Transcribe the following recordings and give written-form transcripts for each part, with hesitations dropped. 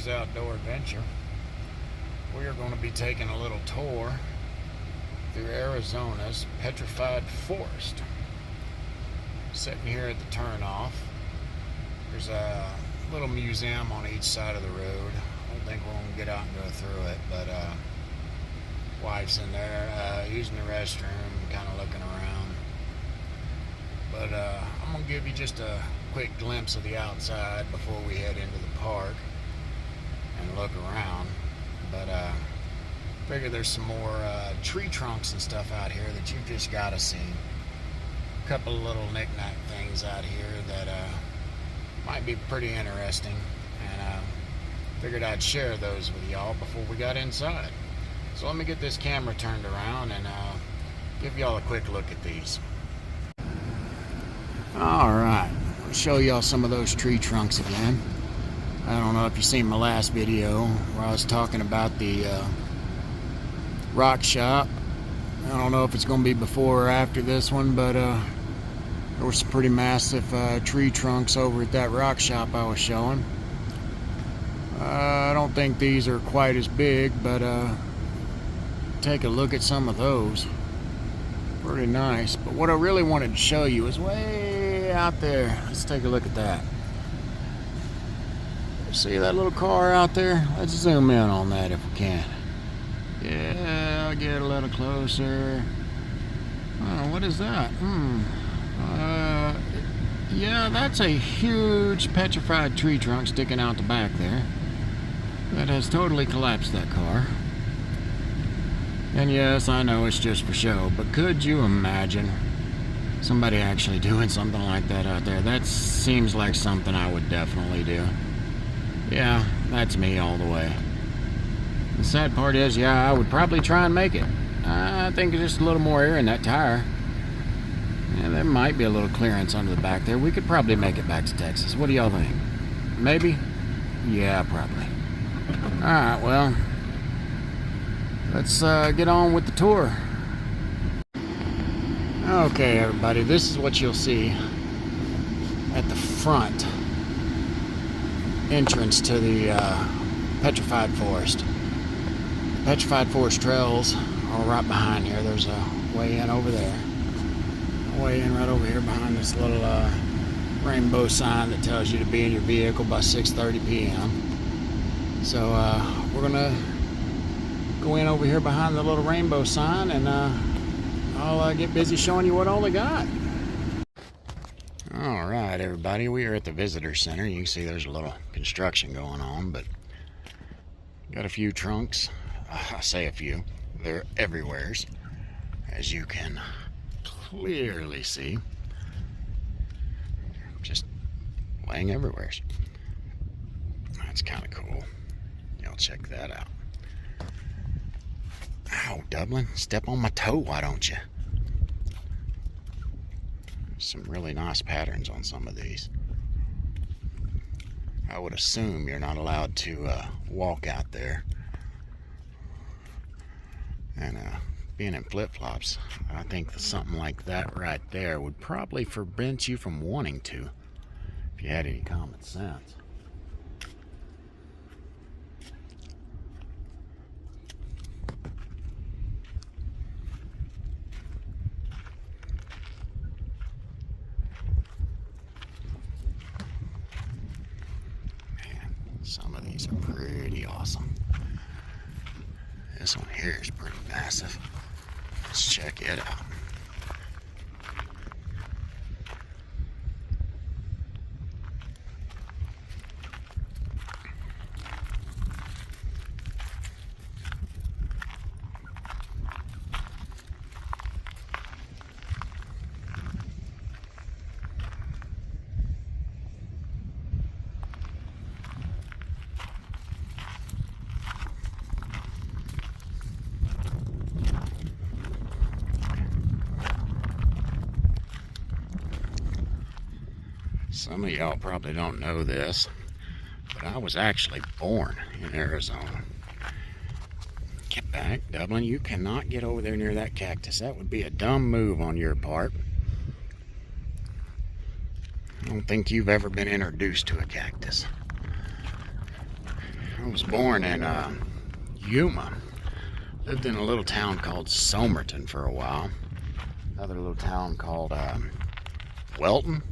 today's outdoor adventure, we are going to be taking a little tour through Arizona's Petrified Forest. Sitting here at the turnoff, there's a little museum on each side of the road. I don't think we're going to get out and go through it, but wife's in there using the restroom, kind of looking around. But I'm going to give you just a quick glimpse of the outside before we head into the park and look around. But figure there's some more tree trunks and stuff out here that you've just got to see. A couple of little knick-knack things out here that might be pretty interesting, and figured I'd share those with y'all before we got inside. So let me get this camera turned around and give y'all a quick look at these. Alright, I'll show y'all some of those tree trunks again. I don't know if you've seen my last video where I was talking about the rock shop. I don't know if it's going to be before or after this one, but there were some pretty massive tree trunks over at that rock shop I was showing. I don't think these are quite as big, but take a look at some of those. Pretty nice. But what I really wanted to show you is way out there. Let's take a look at that. See that little car out there? Let's zoom in on that if we can. Yeah, I'll get a little closer. Oh, what is that? Yeah, that's a huge petrified tree trunk sticking out the back there. That has totally collapsed that car. And yes, I know it's just for show, but could you imagine somebody actually doing something like that out there? That seems like something I would definitely do. Yeah, that's me all the way. The sad part is, yeah, I would probably try and make it. I think there's just a little more air in that tire. Yeah, there might be a little clearance under the back there. We could probably make it back to Texas. What do y'all think? Maybe? Yeah, probably. Alright, well, let's get on with the tour. Okay, everybody, this is what you'll see at the front entrance to the Petrified Forest. Petrified Forest trails are right behind here. There's a way in over there. A way in right over here behind this little rainbow sign that tells you to be in your vehicle by 6:30 p.m. So we're gonna go in over here behind the little rainbow sign, and I'll get busy showing you what all they got. Alright, everybody, we are at the visitor center. You can see there's a little construction going on, but got a few trunks. I say a few, they're everywheres, as you can clearly see. Just laying everywheres. That's kind of cool. Y'all check that out. Ow, Dublin, step on my toe, why don't you? Some really nice patterns on some of these. I would assume you're not allowed to walk out there. And being in flip-flops, I think that something like that right there would probably prevent you from wanting to, if you had any common sense. Some of these are pretty awesome. This one here is pretty massive. Let's check it out. Some of y'all probably don't know this, but I was actually born in Arizona. Get back, Dublin. You cannot get over there near that cactus. That would be a dumb move on your part. I don't think you've ever been introduced to a cactus. I was born in Yuma. Lived in a little town called Somerton for a while. Another little town called Welton.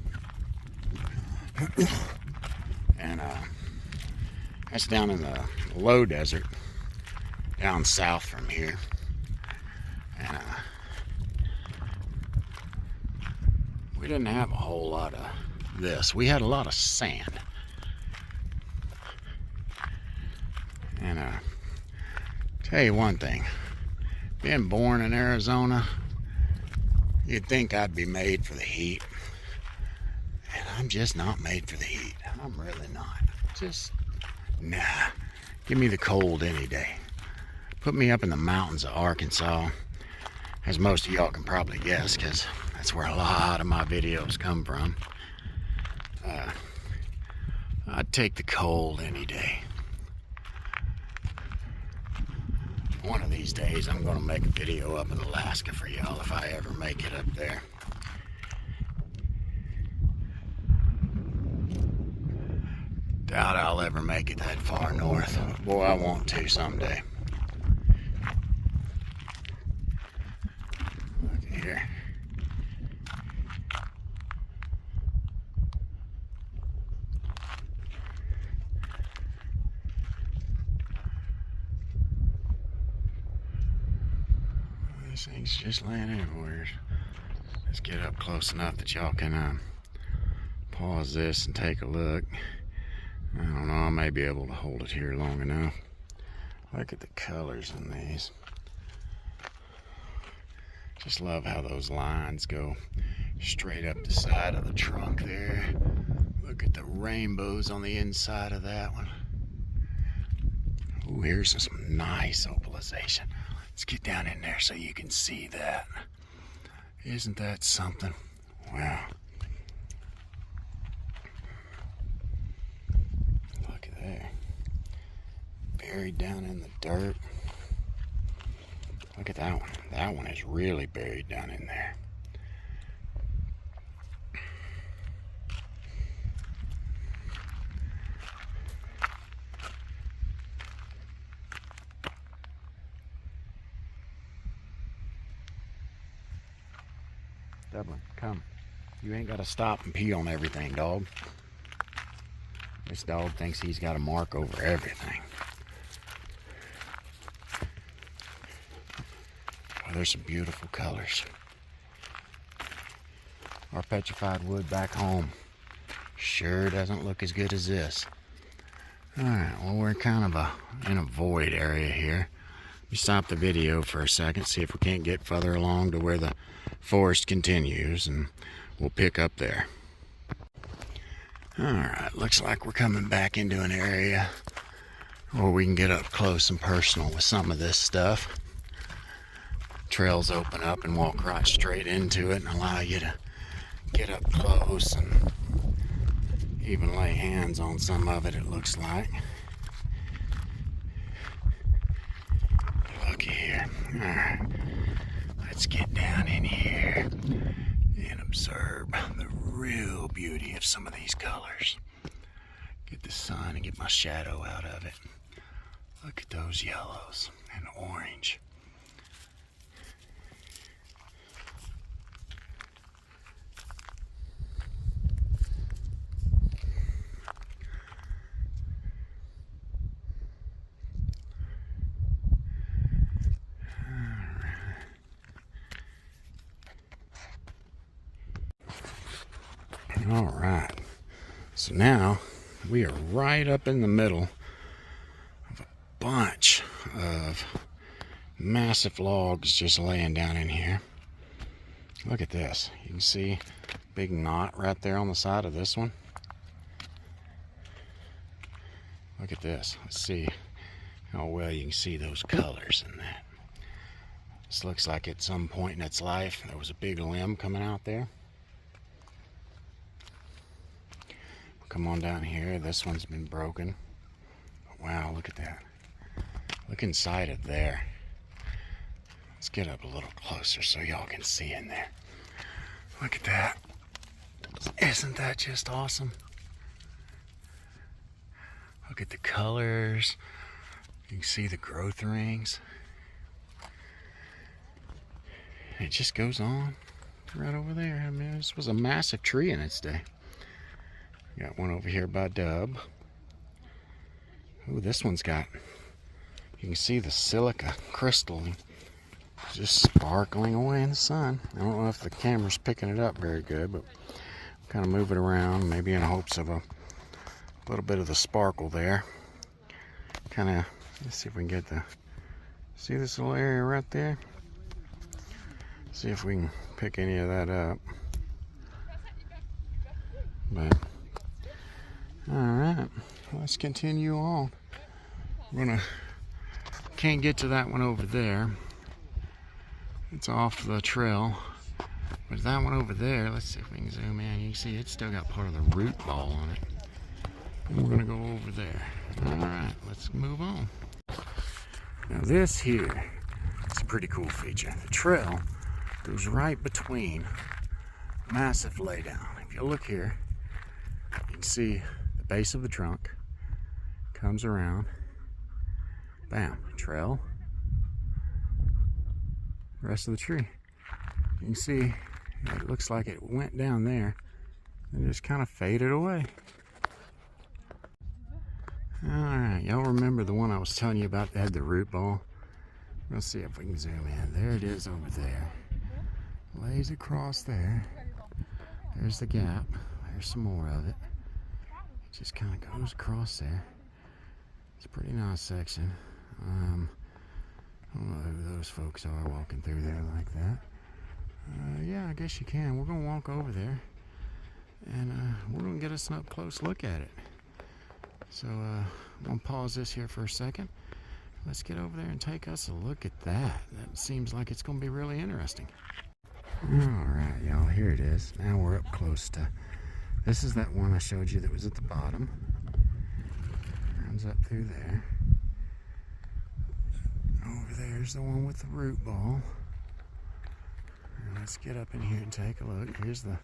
And that's down in the low desert, down south from here. And we didn't have a whole lot of this. We had a lot of sand. And tell you one thing, being born in Arizona, you'd think I'd be made for the heat. And I'm just not made for the heat. I'm really not. Just, nah. Give me the cold any day. Put me up in the mountains of Arkansas, as most of y'all can probably guess, because that's where a lot of my videos come from. I'd take the cold any day. One of these days I'm going to make a video up in Alaska for y'all if I ever make it up there. Doubt I'll ever make it that far north. Boy, I want to someday. Look at here. These things just laying everywhere. Let's get up close enough that y'all can pause this and take a look. I don't know, I may be able to hold it here long enough. Look at the colors in these. Just love how those lines go straight up the side of the trunk there. Look at the rainbows on the inside of that one. Ooh, here's some nice opalization. Let's get down in there so you can see that. Isn't that something? Wow. Look at there. Buried down in the dirt. Look at that one. That one is really buried down in there. Dublin, come. You ain't got to stop and pee on everything, dog. This dog thinks he's got a mark over everything. Well, there's some beautiful colors. Our petrified wood back home sure doesn't look as good as this. Alright, well, we're kind of in a void area here. Let me stop the video for a second, see if we can't get further along to where the forest continues, and we'll pick up there. Alright, looks like we're coming back into an area where we can get up close and personal with some of this stuff. Trails open up and walk right straight into it and allow you to get up close and even lay hands on some of it, it looks like. Looky here. Alright, let's get down in here and observe the real beauty of some of these colors. Get the sun and get my shadow out of it. Look at those yellows and orange. All right, so now we are right up in the middle of a bunch of massive logs just laying down in here. Look at this. You can see a big knot right there on the side of this one. Look at this. Let's see how well you can see those colors in that. This looks like at some point in its life there was a big limb coming out there. Come on down here. This one's been broken. Wow, look at that. Look inside of there. Let's get up a little closer so y'all can see in there. Look at that. Isn't that just awesome? Look at the colors. You can see the growth rings. It just goes on right over there. I mean, this was a massive tree in its day. Got one over here by Dub. Ooh, this one's got, you can see the silica crystal just sparkling away in the sun. I don't know if the camera's picking it up very good, but kind of move it around, maybe in hopes of a little bit of the sparkle there. Kind of, let's see if we can get the, see this little area right there? See if we can pick any of that up. But, alright, let's continue on. Can't get to that one over there. It's off the trail. But that one over there, let's see if we can zoom in. You can see it's still got part of the root ball on it. And we're gonna go over there. Alright, let's move on. Now this here is a pretty cool feature. The trail goes right between massive laydown. If you look here, you can see the base of the trunk comes around. Bam, trail. The rest of the tree. You can see it looks like it went down there and just kind of faded away. Alright, y'all remember the one I was telling you about that had the root ball? We'll see if we can zoom in. There it is over there. Lays across there. There's the gap. There's some more of it. It just kind of goes across there. It's a pretty nice section. I don't know who those folks are walking through there like that. Yeah, I guess you can. We're going to walk over there and we're going to get us an up close look at it. So I'm going to pause this here for a second. Let's get over there and take us a look at that. That seems like it's going to be really interesting. Alright, y'all, here it is. Now we're up close to, this is that one I showed you that was at the bottom. Runs up through there. Over there's the one with the root ball. Let's get up in here and take a look. Here's the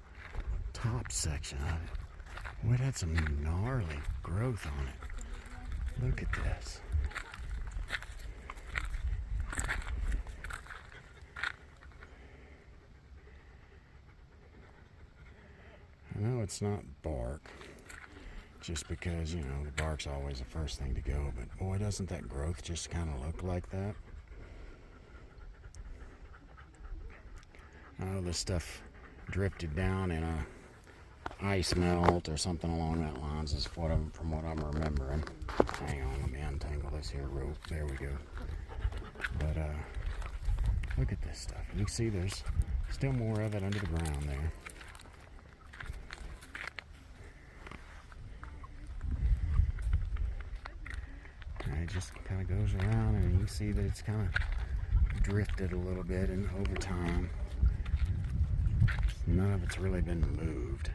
top section of it. Boy, it had some gnarly growth on it. Look at this. I know it's not bark, just because, you know, the bark's always the first thing to go, but boy, doesn't that growth just kind of look like that? Oh, this stuff drifted down in a ice melt or something along that lines is from what I'm remembering. Hang on, let me untangle this here rope. There we go. But look at this stuff. You can see there's still more of it under the ground there. And it just kind of goes around, and you can see that it's kind of drifted a little bit, and over time none of it's really been moved.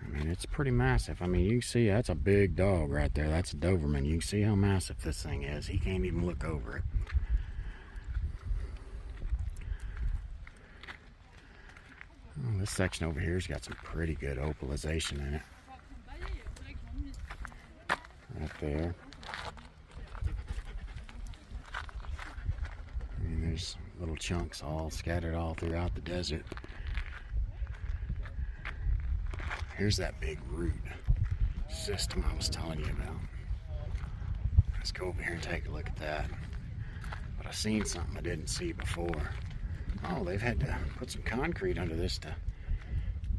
I mean, it's pretty massive. I mean, you can see that's a big dog right there. That's a Doberman. You can see how massive this thing is. He can't even look over it. Oh, this section over here's got some pretty good opalization in it. Right there. I mean, there's little chunks all scattered all throughout the desert. Here's that big root system I was telling you about. Let's go over here and take a look at that. But I seen something I didn't see before. Oh, they've had to put some concrete under this to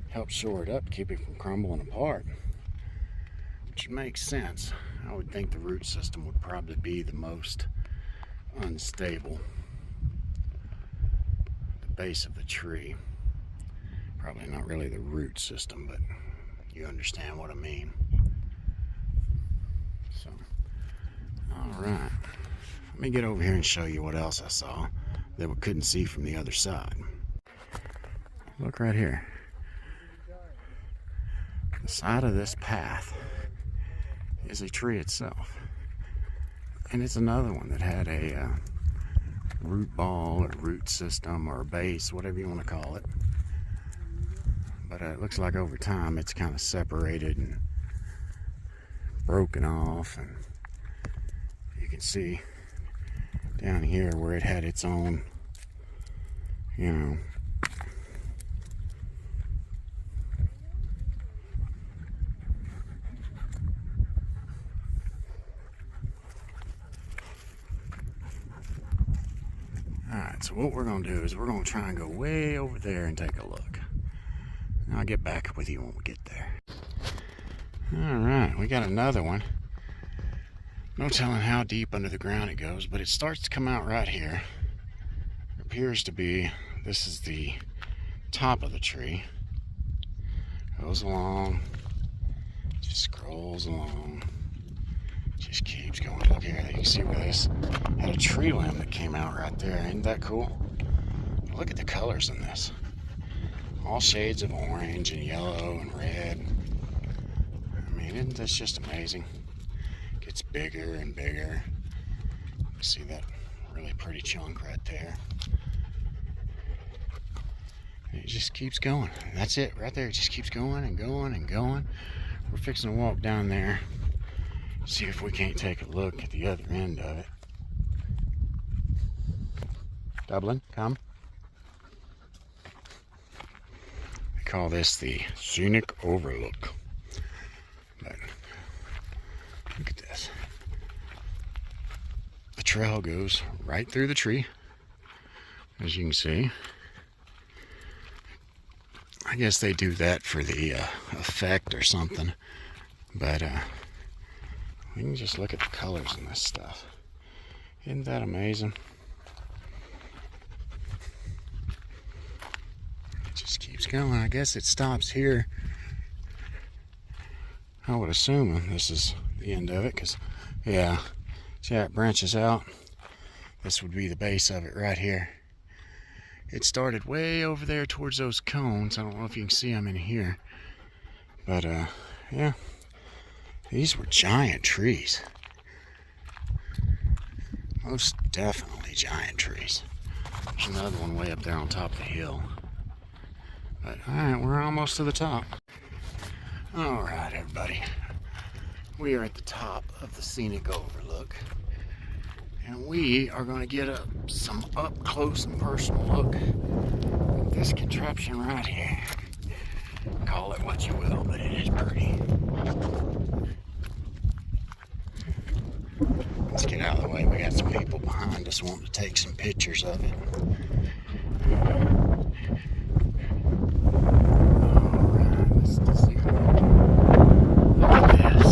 help shore it up, keep it from crumbling apart. Which makes sense. I would think the root system would probably be the most unstable. The base of the tree. Probably not really the root system, but you understand what I mean. So, alright. Let me get over here and show you what else I saw that we couldn't see from the other side. Look right here. The side of this path is a tree itself. And it's another one that had a root ball or root system or a base, whatever you want to call it. But it looks like over time it's kind of separated and broken off, and you can see down here where it had its own, you know, alright, so what we're going to do is we're going to try and go way over there and take a look. And I'll get back with you when we get there. Alright, we got another one. No telling how deep under the ground it goes, but it starts to come out right here. It appears to be, this is the top of the tree. Goes along, just scrolls along, just keeps going. Look here, you can see where this had a tree limb that came out right there. Isn't that cool? Look at the colors in this. All shades of orange and yellow and red. I mean, isn't this just amazing? Gets bigger and bigger. You see that really pretty chunk right there. And it just keeps going. That's it right there. It just keeps going and going and going. We're fixing to walk down there, see if we can't take a look at the other end of it. Dublin, come. They call this the scenic overlook. But look at this. The trail goes right through the tree, as you can see. I guess they do that for the effect or something, but we can just look at the colors in this stuff. Isn't that amazing? It just keeps going. I guess it stops here. I would assume this is the end of it, because, yeah, see how it branches out? This would be the base of it right here. It started way over there towards those cones. I don't know if you can see them in here. But, yeah. These were giant trees. Most definitely giant trees. There's another one way up there on top of the hill. But, alright, we're almost to the top. Alright, everybody. We are at the top of the scenic overlook. And we are going to get some up close and personal look at this contraption right here. Call it what you will, but it is pretty. Let's get out of the way. We got some people behind us wanting to take some pictures of it. Alright, let's see. Look at this.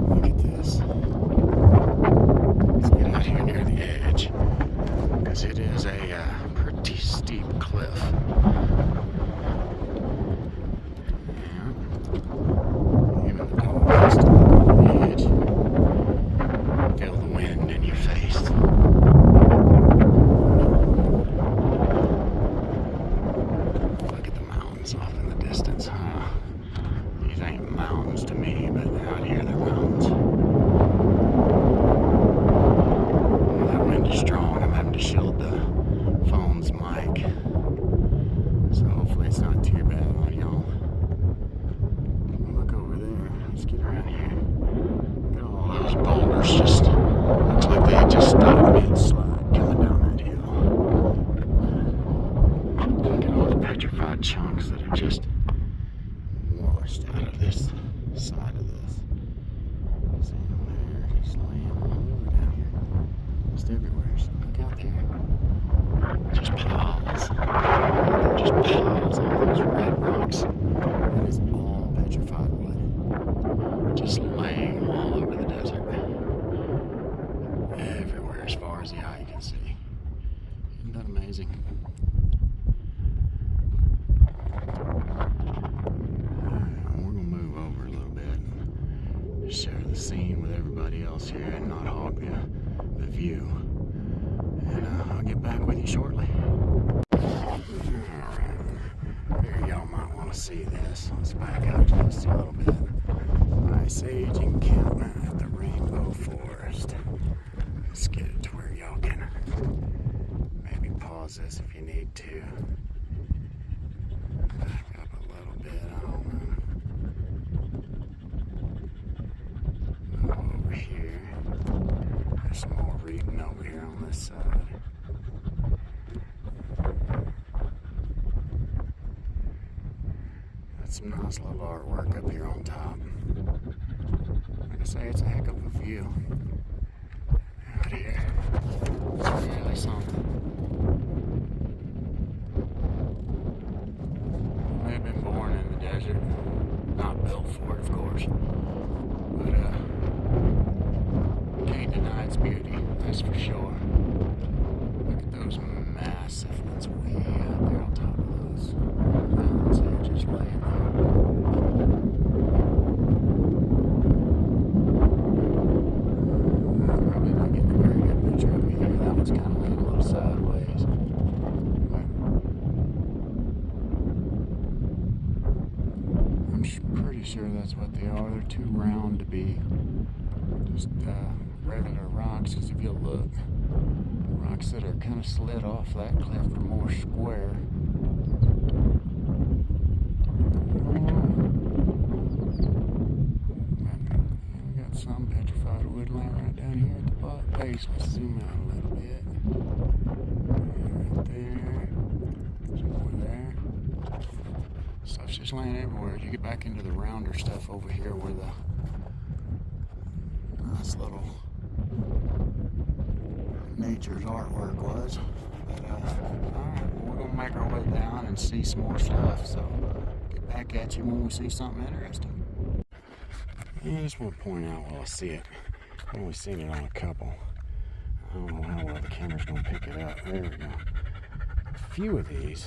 Look at this. Let's get out here near the edge, because it is a pretty steep cliff. Feel the wind in your face. Look at the mountains off in the distance, huh? These ain't mountains to me, but out here they're mountains. Oh, that wind is strong. I'm having to shield the phone's mic, so hopefully it's not too bad on y'all. Look over there. Let's get around here. Those boulders just looks like they had just stopped mid-slide coming down that hill. Look at all the petrified chunks that have just washed out of this side of this. See them there, just laying all over down here. Just everywhere. So look out there. Just piles. They're just piles of those red rocks. That is all petrified wood. Just laying all over the desert. Everywhere as far as the eye can see. Isn't that amazing? We're going to move over a little bit and share the scene with everybody else here and not hog the view. And I'll get back with you shortly. Alright. Here, y'all might want to see this. Let's back out just a little bit. Ice Age encampment at the Rainbow Forest. Let's get it to where y'all can maybe pause pause this if you need to. Back up a little bit, I don't know. Over here. There's some more reading over here on this side. Got some nice little artwork up here on top. Like I say, it's a heck of a view out here. It's really something. I may have been born in the desert, not built for it, of course, but can't deny its beauty, that's for sure. Look at those massive ones way out there on top of those mountains. They're just laying there. Probably not getting a very good picture of me here. That one's kind of laying a little sideways. I'm pretty sure that's what they are. They're too round to be just regular rocks, because if you look, the rocks that are kind of slid off that cliff are more square. We got some petrified woodland right down here at the base. Let's zoom out a little bit. Right there. Some more there. Stuff's just laying everywhere. As you get back into the rounder stuff over here where the nice little nature's artwork was. But alright, we're gonna make our way down and see some more stuff. So get back at you when we see something interesting. And I just want to point out while I see it, I've only seen it on a couple. I don't know how well the camera's gonna pick it up. There we go. A few of these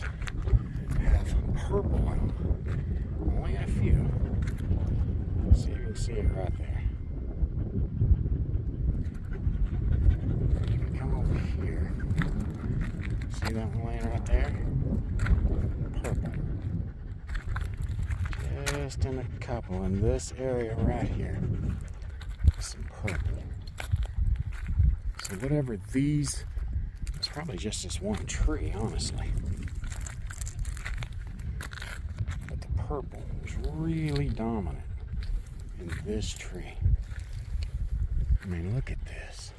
have purple in them. Only a few. So you can see it right there. You can come over here. See that one laying right there? Purple. Just in a couple in this area right here. Some purple. So whatever these, it's probably just this one tree, honestly. But the purple is really dominant in this tree. I mean, look at this.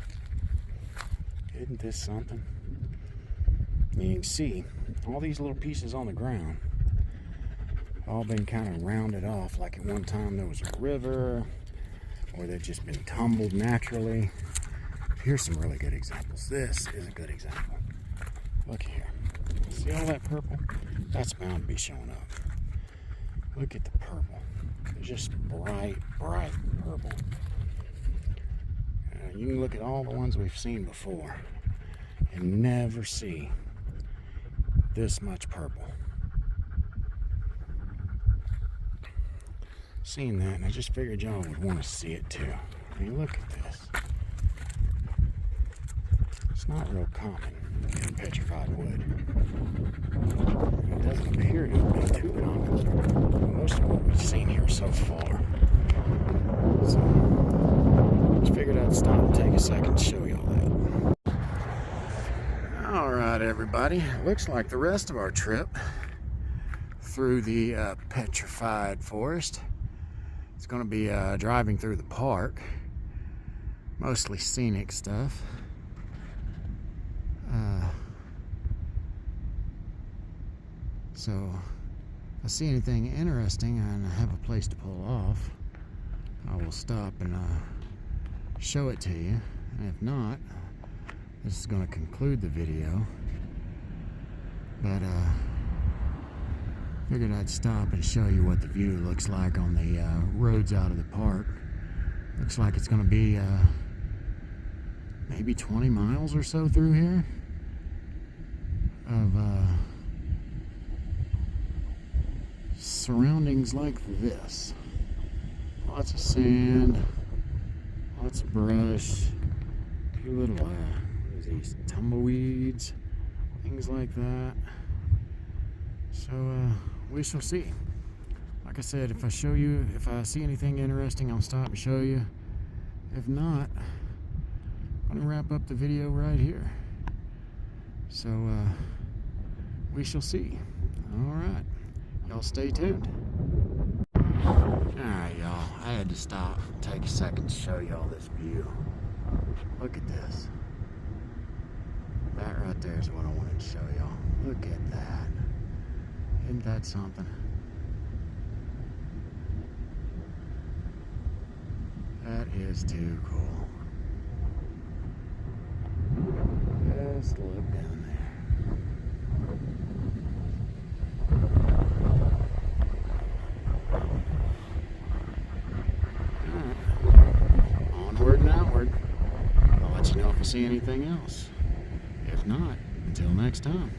Isn't this something? And you can see all these little pieces on the ground all been kind of rounded off, like at one time there was a river, or they've just been tumbled naturally. Here's some really good examples. This is a good example. Look here. See all that purple? That's bound to be showing up. Look at the purple. It's just bright, bright purple. You can look at all the ones we've seen before and never see this much purple. Seen that, and I just figured y'all would want to see it too. I mean, look at this. It's not real common in petrified wood. It doesn't appear to be too common in most of what we've seen here so far. So, just figured I'd stop and take a second to show y'all that. Alright, everybody. Looks like the rest of our trip through the petrified forest, it's going to be driving through the park. Mostly scenic stuff. So, if I see anything interesting and I have a place to pull off, I will stop and show it to you. And if not, this is going to conclude the video. But figured I'd stop and show you what the view looks like on the roads out of the park. Looks like it's going to be maybe 20 miles or so through here of surroundings like this. Lots of sand, lots of brush, a few little what are these, tumbleweeds, things like that. So we shall see. Like I said, if I see anything interesting, I'll stop and show you. If not, I'm gonna wrap up the video right here. So, we shall see. All right. Y'all stay tuned. Alright, y'all. I had to stop and take a second to show y'all this view. Look at this. That right there is what I wanted to show y'all. Look at that. Isn't that something? That is too cool. Just look down there. Onward and outward. I'll let you know if I see anything else. If not, until next time.